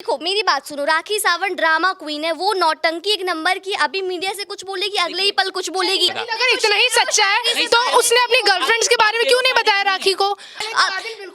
देखो मेरी बात सुनो, राखी सावंत ड्रामा क्वीन है, वो नौटंकी एक नंबर की, अभी मीडिया से कुछ बोलेगी, अगले ही पल कुछ बोलेगी। अगर इतना ही सच्चा है तो उसने अपनी गर्लफ्रेंड्स के बारे में क्यों नहीं बताया राखी को?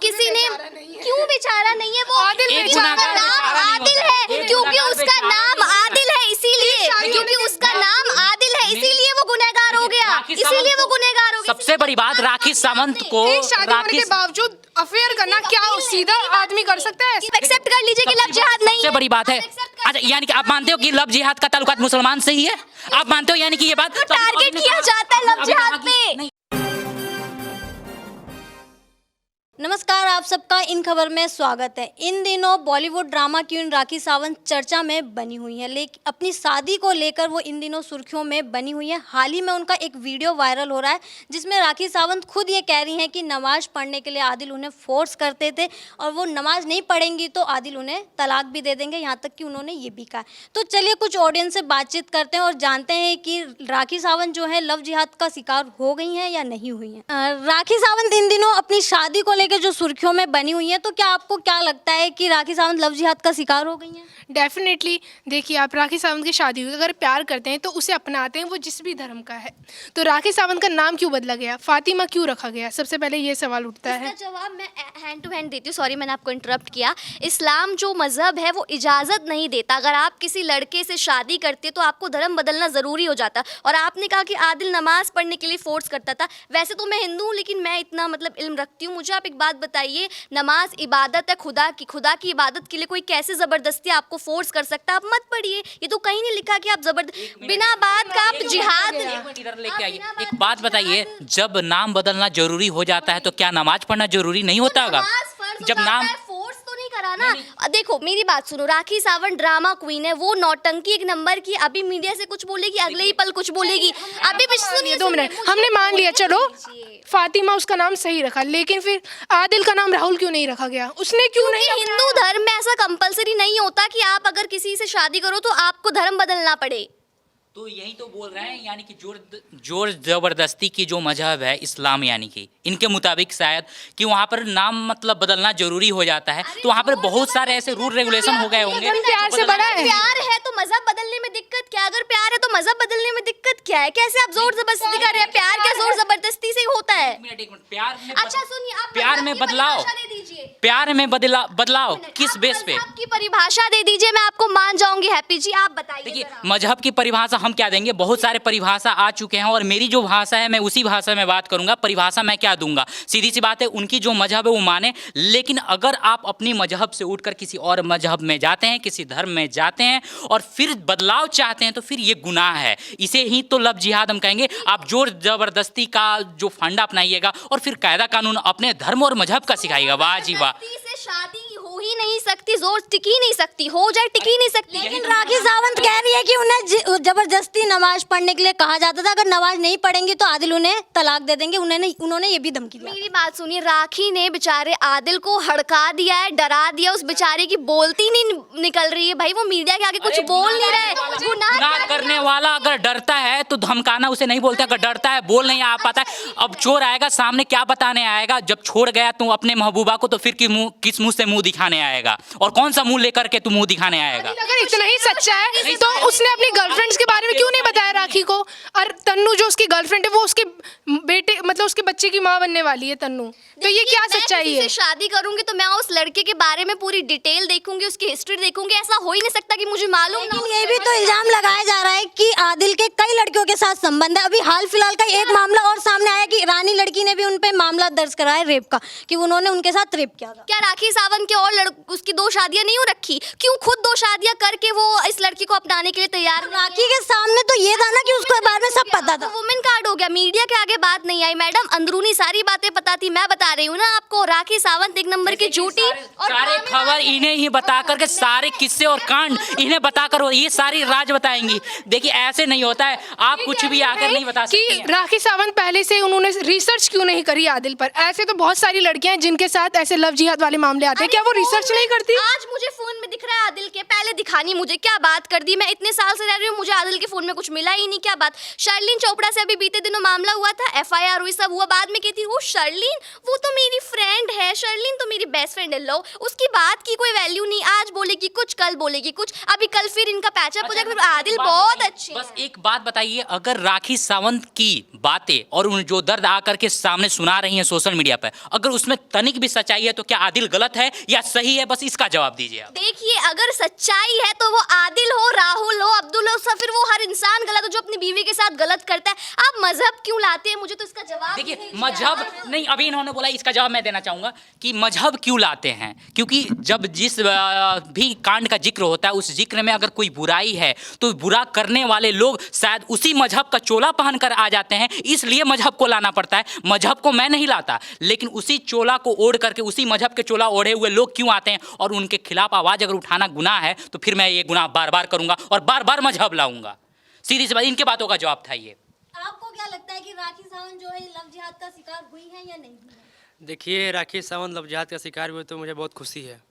किसी ने क्यों बेचारा नहीं है, वो आदिल बेचारा नाम आदिल है क्योंकि उसका नाम आदिल है, इसीलिए क्योंकि उसका नाम आदिल है इसीलिए वो गुनहगार हो गया, इसीलिए वो गुनहगार हो गया। सबसे बड़ी बात, राखी सावंत को शादी होने के बावजूद अफेयर करना क्या सीधा आदमी कर सकता है? एक्सेप्ट कर लीजिए कि लव जिहाद नहीं है। सबसे बड़ी बात है, अच्छा यानी कि आप मानते हो कि लव जिहाद का ताल्लुकात मुसलमान से ही है? आप मानते हो यानी कि ये बात टारगेट किया जाता है लव जिहाद पे। नमस्कार, आप सबका इन खबर में स्वागत है। इन दिनों बॉलीवुड ड्रामा क्वीन राखी सावंत चर्चा में बनी हुई है, लेकिन अपनी शादी को लेकर वो इन दिनों सुर्खियों में बनी हुई है। हाल ही में उनका एक वीडियो वायरल हो रहा है जिसमें राखी सावंत खुद ये कह रही हैं कि नमाज पढ़ने के लिए आदिल उन्हें फोर्स करते थे और वो नमाज नहीं पढ़ेंगी तो आदिल उन्हें तलाक भी दे देंगे, यहाँ तक कि उन्होंने ये भी कहा। तो चलिए कुछ ऑडियंस से बातचीत करते हैं और जानते हैं कि राखी सावंत जो है लव जिहाद का शिकार हो गई हैं या नहीं हुई हैं। राखी सावंत इन दिनों अपनी शादी को लेकर जो सुर्खियों में बनी हुई है, तो क्या आपको क्या लगता है कि राखी सावंत लव जिहाद का शिकार हो गई हैं? डेफिनेटली। देखिए, आप राखी सावंत की शादी हुई, अगर प्यार करते हैं तो उसे अपनाते हैं, वो जिस भी धर्म का है। तो राखी सावंत का नाम क्यों बदला गया, फातिमा क्यों रखा गया? सबसे पहले ये सवाल उठता है। इसका जवाब मैं हैंड टू हैंड देती हूँ। सॉरी मैंने आपको इंटरप्ट किया। इस्लाम जो मजहब है वो इजाज़त नहीं देता, अगर आप किसी लड़के से शादी करते तो आपको धर्म बदलना ज़रूरी हो जाता। और आपने कहा कि आदिल नमाज पढ़ने के लिए फोर्स करता था। वैसे तो मैं हिंदू हूँ, लेकिन मैं इतना इल्म रखती हूँ। मुझे आप एक बात बताइए, नमाज इबादत है खुदा की इबादत के लिए कोई कैसे ज़बरदस्ती आपको फोर्स कर सकता है? आप मत पढ़िए, ये तो कहीं नहीं लिखा कि आप बिना बात का आप जिहाद। इधर लेके आइए, एक बात बताइए, जब नाम बदलना जरूरी हो जाता है तो क्या नमाज पढ़ना जरूरी नहीं होता होगा? जब नाम फोर्स तो नहीं करा ना। देखो मेरी बात सुनो, राखी सावंत ड्रामा क्वीन है, वो नौटंकी एक नंबर की, अभी मीडिया से कुछ बोलेगी, अगले ही पल कुछ बोलेगी। अभी सुनिए 2 मिनट, हमने मान लिया, चलो फातिमा उसका नाम सही रखा, लेकिन फिर आदिल का नाम राहुल क्यों नहीं रखा गया? उसने क्यों नहीं? हिंदू धर्म में ऐसा कंपलसरी नहीं होता कि आप अगर किसी से शादी करो तो आपको धर्म बदलना पड़े। तो यही तो बोल रहे हैं, यानी कि जोर जबरदस्ती की जो मजहब है इस्लाम, यानी कि इनके मुताबिक शायद कि वहाँ पर नाम मतलब बदलना जरूरी हो जाता है। तो वहाँ पर बहुत सारे ऐसे रूल रेगुलेशन हो गए होंगे। प्यार से बड़ा है। प्यार है तो मजहब बदलने में दिक्कत क्या? अगर प्यार है तो मजहब बदलने में दिक्कत क्या है? कैसे आप जोर जबरदस्ती कर रहे हैं? प्यार क्या जोर जबरदस्ती से होता है? प्यार में अच्छा सुनिए, आप प्यार में बदलाव, प्यार में बदलाव किस बेस पे? आपकी परिभाषा दे दीजिए, मैं आपको मान जाऊंगी। हैप्पी जी आप बताइए। देखिए, मजहब की परिभाषा हम क्या देंगे, बहुत सारे परिभाषा आ चुके हैं और मेरी जो भाषा है मैं उसी भाषा में बात करूंगा। परिभाषा मैं क्या दूंगा, सीधी सी बात है, उनकी जो मजहब है वो माने। लेकिन अगर आप अपनी मजहब से उठकर किसी और मजहब में जाते हैं, किसी धर्म में जाते हैं और फिर बदलाव चाहते हैं तो फिर ये गुनाह है। इसे ही तो लव जिहाद हम कहेंगे। आप जोर जबरदस्ती का जो फंडा अपनाइएगा और फिर कायदा कानून अपने धर्म और मजहब का सिखाइएगा, वाह जी वाह। शादी हो ही नहीं सकती, जोर टिक ही नहीं सकती, हो जाए टिक ही नहीं सकती। लेकिन राखी सावंत कह रही है कि उन्हें जबरदस्ती नमाज पढ़ने के लिए कहा जाता था, अगर नमाज नहीं पढ़ेंगी तो आदिल उन्हें तलाक दे देंगे। उन्होंने ये भी धमकी दी। मेरी बात सुनिए, राखी ने बेचारे आदिल को हड़का दिया है, डरा दिया। उस बेचारे की बोलती नहीं निकल रही है भाई, वो मीडिया के आगे कुछ बोल नहीं रहे। गुनाह करने वाला अगर डरता है तो धमकाना उसे नहीं बोलते, अगर डरता है बोल नहीं आ पाता है। अब चोर आएगा सामने, क्या बताने आएगा? जब छोड़ गया तू अपने महबूबा को तो फिर किस मुंह से मुंह दिखाने आएगा, और कौन सा मुंह लेकर के तू मुंह दिखाने आएगा? अगर इतना ही सच्चा है तो उसने अपनी गर्लफ्रेंड्स के बारे में क्यों नहीं बताया राखी को? और तन्नू जो उसकी गर्लफ्रेंड है, वो उसके बेटे मतलब उसके बच्चे की माँ बनने वाली है तन्नू। तो ये क्या सच्चाई है? शादी करूंगी तो मैं उस लड़के के बारे में पूरी डिटेल देखूंगी, उसकी हिस्ट्री देखूंगी। ऐसा हो ही नहीं सकता कि मुझे मालूम ना हो। ये भी तो इल्जाम लगाया जा रहा है कि आदिल के कई लड़कियों के साथ संबंध है। अभी हाल फिलहाल का एक मामला और सामने आया कि रानी लड़की ने भी उन पे मामला दर्ज कराया रेप का, कि उन्होंने उनके साथ रेप किया था। क्या राखी सावंत के और उसकी 2 शादियां नहीं हो रखी? क्यों खुद 2 शादियां करके वो इस लड़की को अपनाने के लिए तैयार? राखी के सामने तो ये था ना कि उसको बारे में सब पता था। वुमेन कार्ड हो गया, मीडिया के आगे बात नहीं आई। मैडम अंदरूनी सारी बातें पता थी, मैं बता रही हूँ ना आपको। राखी सावंत एक नंबर की झूठी, और सारे खबर इन्हें ही बता करके, सारे किस्से और कांड इन्हें बताकर ये सारी राज बताएंगी। देखिए ऐसे नहीं होता है, आप कुछ भी आकर नहीं बता सकते कि राखी सावंत पहले से उन्होंने रिसर्च क्यों नहीं करी आदिल पर? ऐसे तो बहुत सारी लड़कियां हैं जिनके साथ ऐसे लव जिहाद वाले मामले आते हैं, क्या वो रिसर्च सर्च नहीं करती? आज मुझे फोन में दिख रहा है आदिल के, पहले दिखानी मुझे, क्या बात कर दी। मैं इतने साल से रह रही हूँ, मुझे आदिल के फोन में कुछ मिला ही नहीं, क्या बात। शर्लिन चोपड़ा से अभी बीते दिनों मामला हुआ था, FIR हुई, सब हुआ, बाद में कहती वो शर्लिन वो तो मेरी फ्रेंड है, शर्लिन तो मेरी बेस्ट फ्रेंड है। लो उसकी बात की कोई वैल्यू नहीं, आज बोलेगी कुछ, कल बोलेगी कुछ, अभी कल फिर इनका पैचअप हो जाएगा। आदिल बहुत अच्छे बस एक बात बताइए, अगर राखी सावंत की बातें और उन जो दर्द आकर के सामने सुना रही हैं सोशल मीडिया पर, अगर उसमें तनिक भी सच्चाई है तो क्या आदिल गलत है या सही है? बस इसका जवाब दीजिए आप। देखिए, अगर सच्चाई है तो वो आदिल हो, राहुल हो, अब्दुल हो, फिर वो हर इंसान गलत हो जो अपनी बीवी के साथ गलत करता है। आप मजहब क्यों लाते हैं? मुझे तो इसका जवाब देखिए, मजहब नहीं, अभी इन्होंने बोला, इसका जवाब मैं देना चाहूंगा कि मजहब क्यों लाते हैं, क्योंकि जब जिस भी कांड का जिक्र होता है उस जिक्र में अगर कोई बुराई है तो बुरा करने वाले लोग शायद उसी मजहब का चोला पहनकर आ जाते हैं, इसलिए मजहब को लाना पड़ता है। मजहब को मैं नहीं लाता, लेकिन उसी चोला को ओढ़ करके, उसी मजहब के चोला ओढ़े हुए लोग क्यों आते हैं, और उनके खिलाफ आवाज अगर उठाना गुनाह है तो फिर मैं ये गुनाह बार बार करूंगा और बार बार मजहब लाऊंगा। सीधी सी बात, इनके बातों का जवाब था ये। आपको क्या लगता है कि राखी सावंत जो है लव जिहाद का शिकार हुई है या नहीं हुई है? देखिए, राखी सावंत लव जिहाद का शिकार हुए तो मुझे बहुत खुशी है,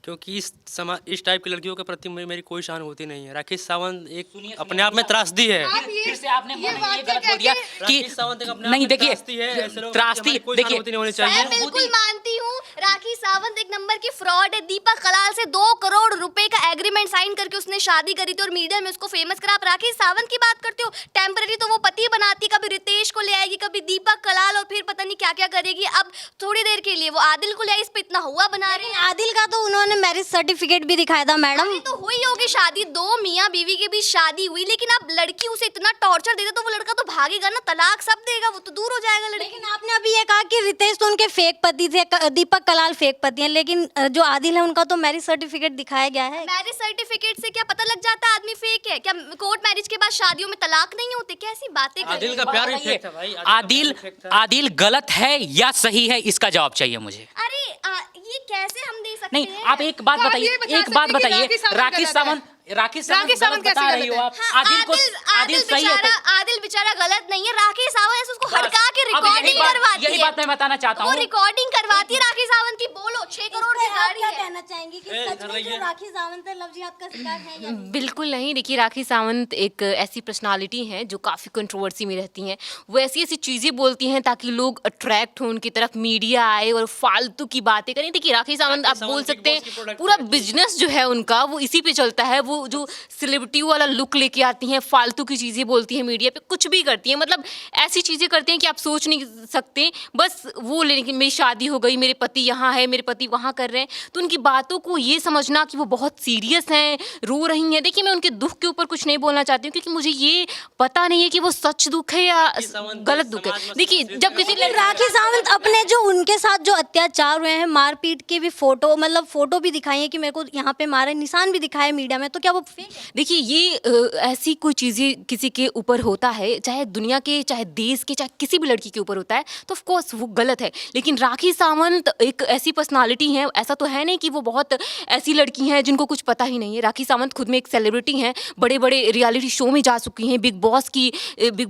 क्योंकि इस टाइप की लड़कियों के प्रति मेरी कोई सहानुभूति नहीं है। राखी सावंत एक अपने आप में त्रासदी है। फिर से आपने ये गलत बोल दिया कि सावंत एक अपने आप नहीं, में देखिए त्रासदी है, ऐसे लोगों त्रासदी, की कोई देखिए सहानुभूति नहीं होनी चाहिए। मैं बिल्कुल मानती हूँ, राखी सावंत एक नंबर की फ्रॉड है। दीपक कलाल से 2 करोड़ रुपए का एग्रीमेंट साइन करके उसने शादी करी थी और मीडिया में उसको फेमस करा। आप राखी सावंत की बात करते हो, टेम्पररी तो वो पति बनाती, कभी रितेश को ले आएगी, कभी दीपक कलाल, और फिर पता नहीं क्या क्या करेगी। अब थोड़ी देर के लिए वो आदिल को ले आई, इस पे इतना हुआ बना रही है। आदिल का तो उन्होंने मैरिज सर्टिफिकेट भी दिखाया था मैडम। अरे तो हुई होगी शादी, 2 मियाँ बीवी के बीच शादी हुई, लेकिन अब लड़की उसे इतना टॉर्चर देते तो वो लड़का तो भागेगा ना, तलाक सब देगा, वो तो दूर हो जाएगा लड़की। लेकिन आपने अभी ये कहा कि रितेश तो उनके फेक पति थे, दीपक कलाल फेक पति हैं, लेकिन जो आदिल है उनका तो मैरिज सर्टिफिकेट दिखाया गया है। मैरिज सर्टिफिकेट से क्या पता लग जाता है आदमी फेक है? क्या कोर्ट मैरिज के बाद शादियों में तलाक नहीं होते? कैसी बातें कर रहे आदिल हो? का प्यार भी फेक था भाई। आदिल गलत है या सही है, इसका जवाब चाहिए मुझे। अरे ये कैसे हम दे सकते नहीं, हैं? आप एक बात तो आप बताइए, ये बता एक बात सकते हैं कि बताइए, राखी सावंत सावंत बता कैसे रही हो गलत है? आप, हाँ, आदिल सही है तो- आदिल बेचारा गलत नहीं है। राखी सावंत ऐसे उसको हड़का के अब रिकॉर्डिंग करवाती यही है। बात मैं बताना चाहता वो हूँ। रिकॉर्डिंग करवाती है राखी सावंत की। बोलो, 6 करोड़ की आप गाड़ी क्या है। कहना चाहेंगी कि सच में जो राखी सावंत है लव जिहाद का शिकार है या नहीं? बिल्कुल नहीं। देखिए, राखी सावंत एक ऐसी पर्सनालिटी हैं जो काफ़ी कंट्रोवर्सी में रहती हैं। वो ऐसी ऐसी चीज़ें बोलती हैं ताकि लोग अट्रैक्ट हों उनकी तरफ, मीडिया आए और फालतू की बातें करें। देखिए, राखी सावंत आप बोल सकते हैं पूरा बिजनेस जो है उनका वो इसी पे चलता है। वो जो सेलिब्रिटी वाला लुक लेके आती हैं, फालतू की चीज़ें बोलती हैं, मीडिया पे कुछ भी करती हैं, मतलब ऐसी चीज़ें करती हैं कि आप सोच नहीं सकते। बस वो लेकिन मेरी शादी हो गई, मेरे पति यहाँ है, मेरे पति वहाँ कर रहे हैं, तो उनकी बातों को ये समझना कि वो बहुत सीरियस हैं, रो रही हैं। देखिए, मैं उनके दुख के ऊपर कुछ नहीं बोलना चाहती हूँ, क्योंकि मुझे ये पता नहीं है कि वो सच दुख है या गलत दुख है। देखिए, जब किसी लेकिन राखी सावंत अपने जो उनके साथ जो अत्याचार हुए हैं, मारपीट के भी फोटो, मतलब फोटो भी दिखाई है कि मेरे को यहाँ पे मारे, निशान भी दिखाए मीडिया में, तो क्या वो फेक है? देखिए, ये ऐसी कोई चीज़ें किसी के ऊपर होता है, चाहे दुनिया के, चाहे देश के, चाहे किसी भी लड़की के ऊपर होता है, तो ऑफ कोर्स वो गलत है। लेकिन राखी सावंत एक ऐसी पर्सनालिटी है, ऐसा तो है नहीं कि वो बहुत ऐसी लड़की हैं जिनको कुछ पता ही नहीं है। राखी सावंत खुद में एक सेलिब्रिटी हैं, बड़े बड़े रियलिटी शो में जा चुकी हैं, बिग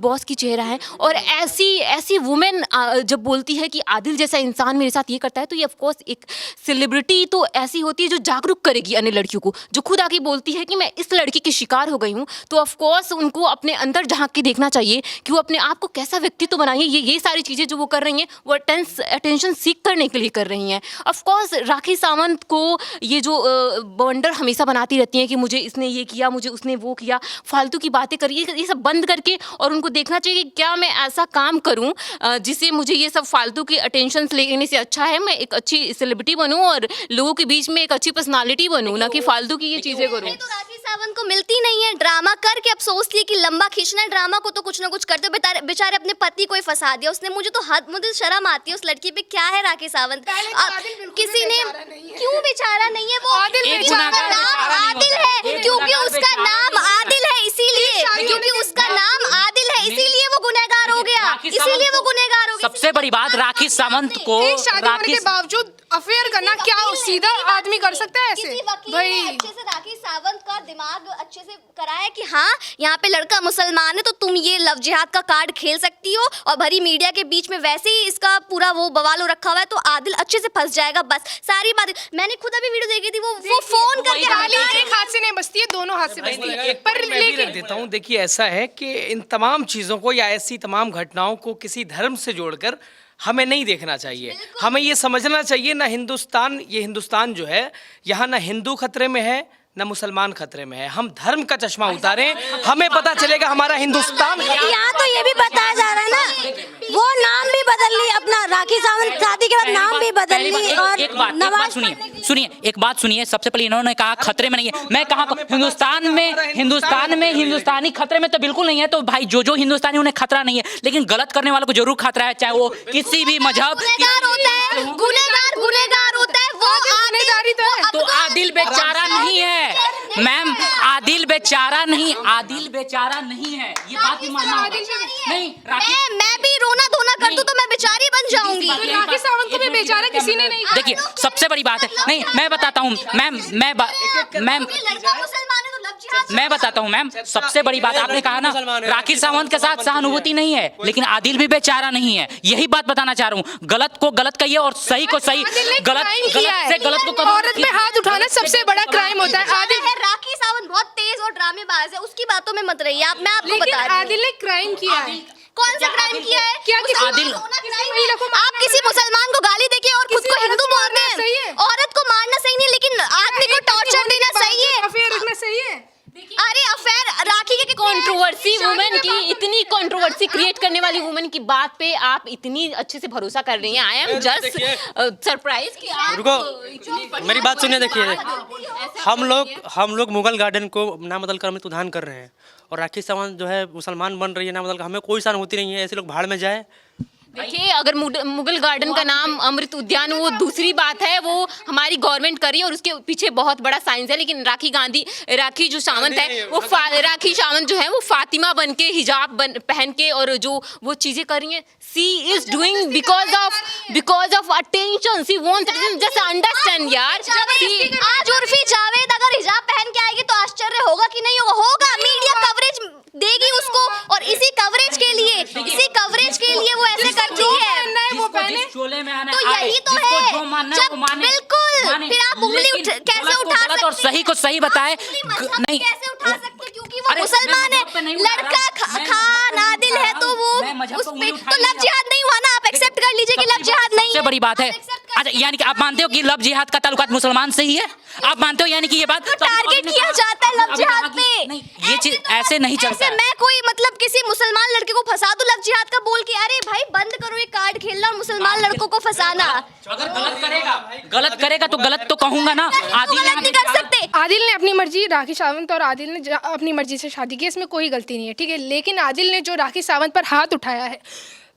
बॉस की चेहरा है। और ऐसी वुमेन जब बोलती है कि आदिल जैसा इंसान मेरे साथ ये करता है, तो ये ऑफ कोर्स एक सेलिब्रिटी तो ऐसी होती है जो जागरूक करेगी अन्य लड़कियों को, जो खुद आके बोलती है कि मैं इस लड़की की शिकार हो गई हूँ। तो ऑफ कोर्स उनको अपने अंदर झांक के देखना चाहिए कि वो अपने आप को कैसा व्यक्तित्व बनाइए। ये सारी चीज़ें जो वो कर रही हैं वो अटेंशन सीख करने के लिए कर रही हैं। ऑफ कोर्स राखी सावंत को ये जो बवंडर हमेशा बनाती रहती हैं कि मुझे इसने ये किया, मुझे उसने वो किया, फालतू की बातें करिए, ये सब बंद करके और उनको देखना चाहिए कि क्या मैं ऐसा काम करूं जिससे मुझे ये सब फालतू की अटेंशन लेने से अच्छा है मैं एक अच्छी सेलिब्रिटी बनूं और लोगों के बीच में एक अच्छी पर्सनालिटी बनूं, ना कि फालतू की ये चीज़ें करूं। तो राखी सावंत को मिलती नहीं है, ड्रामा करके अब सोचती है कि लंबा खींचना है ड्रामा को, तो कुछ ना कुछ करते बेचारे अपने पति को ही फंसा दिया उसने। मुझे शर्म आती है उस लड़की पे। क्या है राखी सावंत? किसी ने क्यों बेचारा नहीं है? वो उसका नाम आदिल है, क्योंकि उसका नाम आदिल है, इसीलिए क्योंकि उसका नाम आदिल है इसीलिए वो गुनहगार हो गया, इसीलिए वो गुनहगार हो गया। सबसे बड़ी बात, राखी सावंत को एक शादी होने के बावजूद अफेयर करना क्या सीधा आदमी कर सकता है ऐसे किसी वकील ने अच्छे से राखी सावंत का दिमाग अच्छे से कराया कि हाँ यहाँ पे लड़का मुसलमान है तो तुम ये लव जिहाद का कार्ड खेल सकती हो, और भरी मीडिया के बीच में वैसे ही इसका पूरा वो बवाल हो रखा हुआ है, तो आदिल अच्छे से फंस जाएगा। बस सारी बातें मैंने खुद अभी वीडियो देखी थी, वो फोन करके ताली एक हाथ से नहीं बजती है, दोनों हाथ से बजती है। पर मैं भी रख लेकिन देता हूँ। देखिए ऐसा है कि इन तमाम चीज़ों को या ऐसी तमाम घटनाओं को किसी धर्म से जोड़कर हमें नहीं देखना चाहिए। हमें ये समझना चाहिए ना हिंदुस्तान, ये हिंदुस्तान जो है यहाँ ना हिंदू खतरे में है ना मुसलमान खतरे में है। हम धर्म का चश्मा उतारें, हमें पता चलेगा हमारा हिंदुस्तान। यहाँ तो ये भी बताया जा रहा है ना, वो नाम भी बदल ली अपना, राखी सावंत शादी के बाद नाम भी बदल ली। और एक बात सुनिए, एक बात सुनिए। सबसे पहले इन्होंने कहा खतरे में नहीं है। मैं कहा हिंदुस्तान में हिंदुस्तानी खतरे में तो बिल्कुल नहीं है। तो भाई जो हिंदुस्तानी उन्हें खतरा नहीं है, लेकिन गलत करने वालों को जरूर खतरा है, चाहे वो किसी भी मजहब गुनहगार होता है वो गुनहगारी तो है। तो आदिल बेचारा नहीं है मैम, आदिल बेचारा नहीं है, ये बात भी मानना होगा। नहीं मैं भी रोना धोना कर दूं तो मैं बेचारी बन जाऊंगी। तो राखी सावंत को भी बेचारा किसी ने नहीं। देखिए सबसे बड़ी बात है, नहीं मैं बताता हूँ मैम, मैं बताता हूँ मैम, सबसे बड़ी बात आपने कहा ना, राखी सावंत के साथ सहानुभूति नहीं है, लेकिन आदिल भी बेचारा नहीं है। यही बात बताना चाह रहा हूँ। गलत को गलत कहिए और सही को सही, गलत से गलत को कभी। औरत पे हाथ उठाना सबसे बड़ा क्राइम होता है। आदिल राखी सावंत बहुत तेज और ड्रामेबाज है, उसकी बातों में मत रहिए आप। मैं आपको लेकिन बता रही हूँ आदिल ने क्राइम किया है। कौन सा क्राइम किया है? क्या किसी आदिल- आप किसी मुसलमान को गाली देके और खुद को हिंदू बोलते सही है। हैं। औरत को मारना सही नहीं, लेकिन आदमी को टॉर्चर देना सही है। अफेयर रखना सही है। अरे अफेयर राखी के कंट्रोवर्सी वुमेन की, इतनी कंट्रोवर्सी क्रिएट करने वाली वुमेन की बात पे आप इतनी अच्छे से भरोसा कर रही हैं। आई एम जस्ट सरप्राइज कि आप रुको, मेरी बात सुनिए। देखिए हम लोग मुगल गार्डन को नाम बदल कर अमृत कर रहे हैं, और राखी सावंत जो है मुसलमान बन रही है नाम बदल कर। हमें कोई सहानुभूति नहीं है, ऐसे लोग भाड़ में जाए। देखिए, अगर मुगल गार्डन का नाम अमृत उद्यान, वो दूसरी बात है, वो हमारी गवर्नमेंट करी और उसके पीछे बहुत बड़ा साइंस है। लेकिन राखी जो सावंत है वो राखी सावंत जो है वो फातिमा बन के हिजाब पहन के और जो वो चीजें कर रही हैं, she is doing because of attention. She want just understand यार। आज उर्फी जावेद अगर हिजाब पहन के आएगी तो आश्चर्य होगा कि नहीं होगा? मीडिया कवरेज देगी उसको, और इसी कवरेज के लिए वो ऐसे करती है। तो यही तो है जब बिल्कुल फिर आप उंगली कैसे उठा सकते और सही को सही बताए। नहीं कैसे उठा सकते, क्योंकि वो मुसलमान है, लड़का खान आदिल है, तो वो उस पे तो लव जिहाद नहीं हुआ ना। आप एक्सेप्ट कर लीजिए कि लव जिहाद नहीं है। सबसे बड़ी बात है। अच्छा, यानी कि आप मानते हो कि लव जिहाद का ताल्लुकात मुसलमान से ही है? आप मानते हो यानी कि ये बात तो टारगेट किया जाता है लव जिहाद पे। नहीं, ये चीज ऐसे नहीं चलता है। मैं कोई मतलब किसी मुसलमान लड़के को फंसा दूं लव जिहाद का बोल के, अरे भाई बंद करो ये कार्ड खेलना और मुसलमान लड़कों को फंसाना। अगर गलत करेगा तो गलत तो कहूंगा ना। आदिल गलत नहीं कर सकते। आदिल ने अपनी मर्जी, राखी सावंत और आदिल ने अपनी मर्जी से शादी की, इसमें कोई गलती नहीं है, ठीक है। लेकिन आदिल ने जो राखी सावंत पर हाथ उठाया है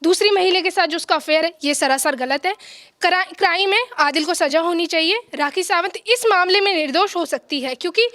दूसरी महिला के साथ जो उसका अफेयर है, ये सरासर गलत है, क्राइम है। आदिल को सजा होनी चाहिए। राखी सावंत इस मामले में निर्दोष हो सकती है, क्योंकि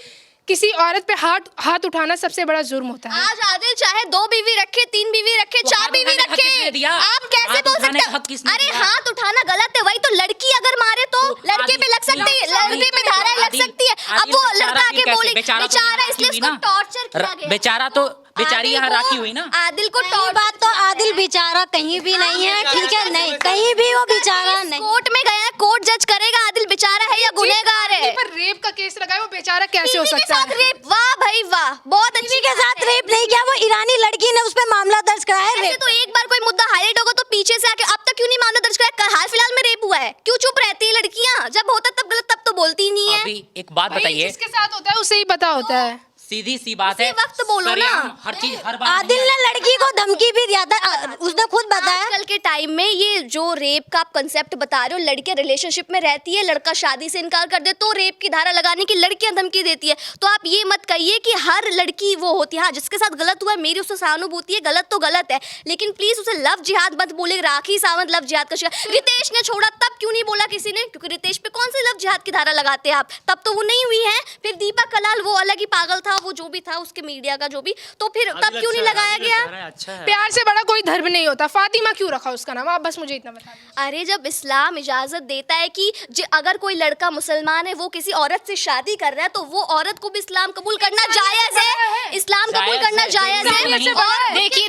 किसी औरत पे हाथ उठाना सबसे बड़ा जुर्म होता है। आज आदिल चाहे 2 बीवी रखे, 3 बीवी रखे, 4 बीवी रखे, आप कैसे बोल सकते हैं? अरे हाथ उठाना गलत है, वही तो लड़की अगर मारे तो लड़के पे लग सकती है, लड़के पे धाराएं लग सकती है। अब वो लड़का आके बोले बेचारा, इसलिए उसको टॉर्चर किया गया। बेचारा तो बेचारी यहाँ राखी हुई ना। आदिल को बात तो आदिल बेचारा कहीं भी नहीं है, ठीक है, नहीं कहीं भी वो बेचारा नहीं। कोर्ट में गया, कोर्ट जज करेगा आदिल बेचारा है या गुनहगार है। पर रेप का केस लगाया, वो बेचारा कैसे हो सकता है? रेप, वाह भाई वाह, बहुत अच्छी के साथ रेप नहीं किया, वो ईरानी लड़की ने उस पे मामला दर्ज कराया है। तो एक बार कोई मुद्दा हाईलाइट होगा तो पीछे से आके अब तक क्यों नहीं मामला दर्ज कराया? हाल फिलहाल में रेप हुआ है, क्यों चुप रहती है लड़कियां? जब होता तब गलत, तब तो बोलती ही नहीं है। अभी एक बात बताइए, जिसके साथ होता है उसे ही पता होता है। सीधी सी बात है, वक्त बोलो ना। हर चीज हर बात आदिल ने लड़की को धमकी भी दिया था, उसने खुद बताया। आजकल के टाइम में ये जो रेप का आप कंसेप्ट बता रहे हो, लड़कियां रिलेशनशिप में रहती है, लड़का शादी से इनकार कर दे तो रेप की धारा लगाने की लड़कियां धमकी देती है। तो आप ये मत कहिए कि हर लड़की वो होती है। हाँ, जिसके साथ गलत हुआ है मेरी उससे सहानुभूति है, गलत तो गलत है, लेकिन प्लीज उसे लव जिहाद मत बोले। राखी सावंत लव जिहाद का शिकार, रितेश ने छोड़ा तब क्यों नहीं बोला किसी ने? क्योंकि रितेश पे कौन सी लव जिहाद की धारा लगाते हैं आप? तब तो वो नहीं हुई है। फिर दीपक कलाल वो अलग ही पागल था था वो जो भी था उसके मीडिया का जो भी, तो फिर तब क्यों नहीं लगाया गया? अच्छा है। प्यार से बड़ा कोई धर्म नहीं होता। फातिमा क्यों रखा उसका नाम? आप बस मुझे इतना बता दीजिए। अरे जब इस्लाम इजाजत देता है कि अगर कोई लड़का मुसलमान है वो किसी औरत से शादी कर रहा है तो वो औरत को भी इस्लाम कबूल करना जायज है, इस्लाम कबूल करना जायज है। और देखिए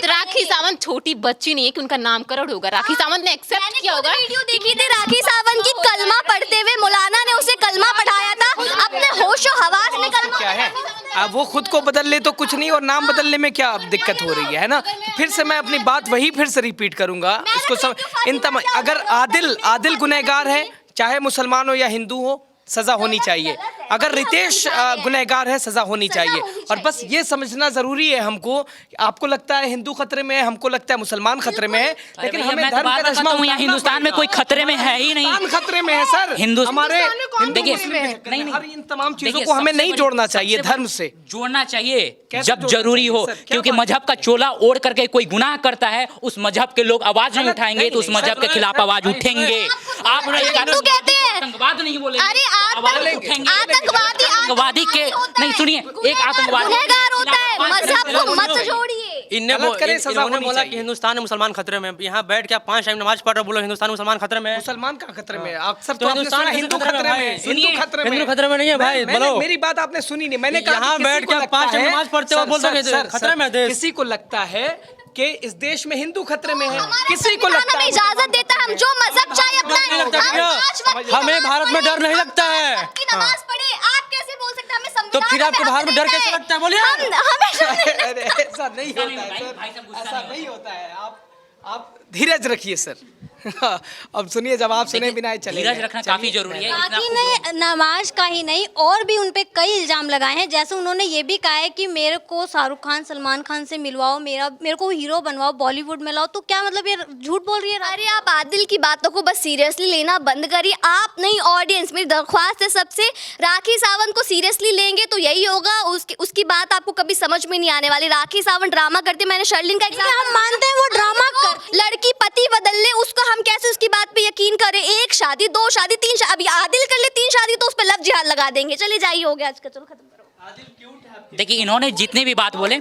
राखी सावंत छोटी बच्ची नहीं है कि उनका नामकरण होगा। राखी सावंत ने एक्सेप्ट किया होगा। वीडियो देखी थी राखी सावंत की, कलमा पढ़ते हुए मौलाना ने उसे कलमा पढ़ाया था, अपने होशो हवास में कलमा क्या है, अब वो खुद को बदल ले तो कुछ नहीं, और नाम बदलने में क्या दिक्कत हो रही है ना? तो फिर से मैं अपनी बात वही फिर से रिपीट करूंगा। इसको अगर आदिल गुनहगार है, चाहे मुसलमान हो या हिंदू हो, सजा होनी चाहिए। अगर रितेश गुनहगार है, सजा होनी चाहिए। और बस ये समझना जरूरी है हमको, आपको लगता है हिंदू खतरे में है, हमको लगता है मुसलमान खतरे में है, लेकिन हमें मैं तो धर्म बार का बार चश्मा कहता हूँ, यहाँ उतारना हिंदुस्तान में पड़ेगा। कोई खतरे में है ही नहीं। हिंदुस्तान खतरे में है सर। हमारे देखिए, नहीं, हर इन तमाम चीजों देखिए, को हमें सबसे नहीं बड़ी- जोड़ना चाहिए सबसे धर्म बड़ी- से। जोड़ना चाहिए कैसे जब जोड़ना जरूरी चाहिए हो, सर? क्या क्योंकि बात मजहब का चोला ओढ़ करके कोई गुनाह करता है, उस मजहब के लोग आवाज नहीं गलत उठाएंगे नहीं, तो उस नहीं, मजहब के सर, खिलाफ सर, आवाज सर, उठेंगे। आप हिंदू कहते हैं आतंकवाद नहीं बोलेंगे, अरे आवाज उठेंगे। आतंकवादी के नहीं, सुनिए, एक आतंकवादी गुनहगार होता है, मजहब को मत जोड़िए। गलत करें, सजा इन्होंने होनी बोला कि चाहिए। हिंदुस्तान में मुसलमान खतरे में। यहाँ बैठ के आप 5 टाइम नमाज पढ़ रहे हो, बोलो हिंदुस्तान में मुसलमान खतरे में है। मुसलमान का खतरे में है। अक्सर तो तो आपने हिंदुस्तान सुना कैसे हिंदू खतरे में खतरे भाई? में है, सुनिए, हिंदू खतरे में हिंदू खतरे में नहीं है भाई, बोलो। मेरी बात आपने सुनी नहीं। मैंने कहा यहाँ कि बैठ किसी के को आप 5 लगता टाइम है- नमाज पढ़ते हो, सर, बोल दोगे सर, सर, खतरे में है देश। किसी को लगता है कि इस देश में हिंदू खतरे में है, हमारा किसी को संविधान लगता हमें है इजाजत देता है, हम जो मजहब चाहे अपनाएं। हम 5 वक्त की हमें नमाज भारत में पढ़े, डर नहीं लगता है। 5 वक्त की नमाज पढ़े, आप कैसे बोल सकते हैं हमें संविधान तो फिर आपको हमें बाहर में हक डर देता कैसे है। लगता है? बोलिए। अरे ऐसा नहीं होता है भाई, सर, भाई साहब गुस्सा ऐसा नहीं नहीं होता है। आप धीरज रखिए सर। अब सुनिए, जब आप सुने बिना ही चलेंगे। धीरज रखना काफी जरूरी है। इतना राखी ने नमाज का ही नहीं और भी उन पे कई इल्जाम लगाए हैं। जैसे उन्होंने ये भी कहा है कि मेरे को शाहरुख खान सलमान खान से मिलवाओ, मेरे को हीरो बनवाओ, बॉलीवुड में लाओ। तो क्या मतलब ये झूठ बोल रही है? अरे आप आदिल की बातों को बस सीरियसली लेना बंद करिए। आप नहीं, ऑडियंस, मेरी दरख्वास्त है सबसे, राखी सावंत को सीरियसली लेंगे तो यही होगा। उसकी बात आपको कभी समझ में नहीं आने वाली। राखी सावंत ड्रामा करते, मैंने शर्लिन का हम मानते हैं वो ड्रामा लड़की पति बदल ले, उसको हम कैसे उसकी बात पे यकीन करें? 1 शादी 2 शादी 3 शादी, अभी आदिल कर ले 3 शादी तो उस पे लव जिहाद लगा देंगे। चले जाइए, हो गया आज का, चलो खत्म करो। देखिए, इन्होंने जितने भी बात बोले,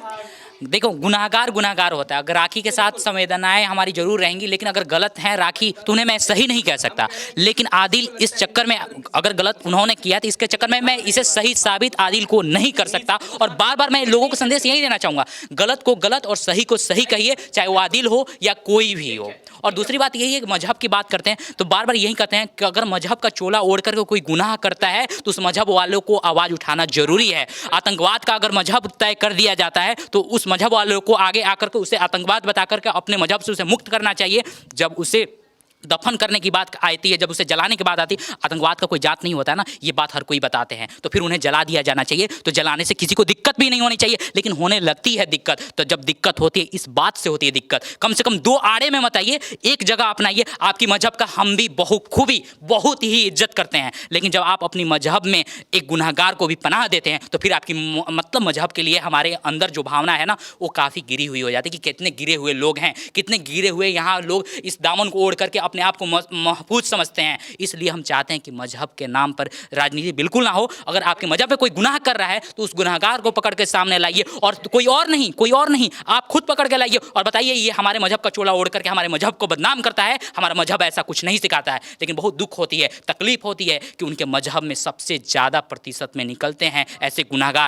देखो, गुनाहगार होता है। अगर राखी के साथ संवेदनाएं हमारी जरूर रहेंगी, लेकिन अगर गलत है राखी तो उन्हें मैं सही नहीं कह सकता। लेकिन आदिल इस चक्कर में, अगर गलत उन्होंने किया तो इसके चक्कर में मैं इसे सही साबित आदिल को नहीं कर सकता। और बार बार मैं लोगों को संदेश यही देना चाहूँगा, गलत को गलत और सही को सही कहिए, चाहे वो आदिल हो या कोई भी हो। और दूसरी बात यही है कि मजहब की बात करते हैं तो बार बार यही कहते हैं कि अगर मजहब का चोला ओढ़ करके कोई गुनाह करता है तो उस मजहब वालों को आवाज़ उठाना जरूरी है। आतंकवाद का अगर मजहब तय कर दिया जाता है तो उस मजहब वालों को आगे आकर के उसे आतंकवाद बता करके अपने मजहब से उसे मुक्त करना चाहिए। जब उसे दफन करने की बात आती है, जब उसे जलाने की बात आती है, आतंकवाद का कोई जात नहीं होता है ना, ये बात हर कोई बताते हैं। तो फिर उन्हें जला दिया जाना चाहिए। तो जलाने से किसी को दिक्कत भी नहीं होनी चाहिए, लेकिन होने लगती है दिक्कत। तो जब दिक्कत होती है, इस बात से होती है दिक्कत। कम से कम 2 आड़े में मत आइए, एक जगह अपनाइए। आपकी मजहब का हम भी बखूबी बहुत ही इज्जत करते हैं, लेकिन जब आप अपनी मजहब में एक गुनहगार को भी पनाह देते हैं तो फिर आपकी मतलब मजहब के लिए हमारे अंदर जो भावना है ना, वो काफ़ी गिरी हुई हो जाती है कि कितने गिरे हुए लोग हैं, कितने गिरे हुए यहाँ लोग इस दामन को ओढ़ करके अपने आप को महफूज समझते हैं। इसलिए हम चाहते हैं कि मजहब के नाम पर राजनीति बिल्कुल ना हो। अगर आपके मजहब पे कोई गुनाह कर रहा है तो उस गुनाहगार को पकड़ के सामने लाइए, और कोई और नहीं, आप खुद पकड़ के लाइए और बताइए ये हमारे मजहब का चोला ओढ़ करके हमारे मजहब को बदनाम करता है। हमारा मजहब ऐसा कुछ नहीं सिखाता है। लेकिन बहुत दुख होती है, तकलीफ होती है कि उनके मजहब में सबसे ज़्यादा प्रतिशत में निकलते हैं ऐसे गुनाहगार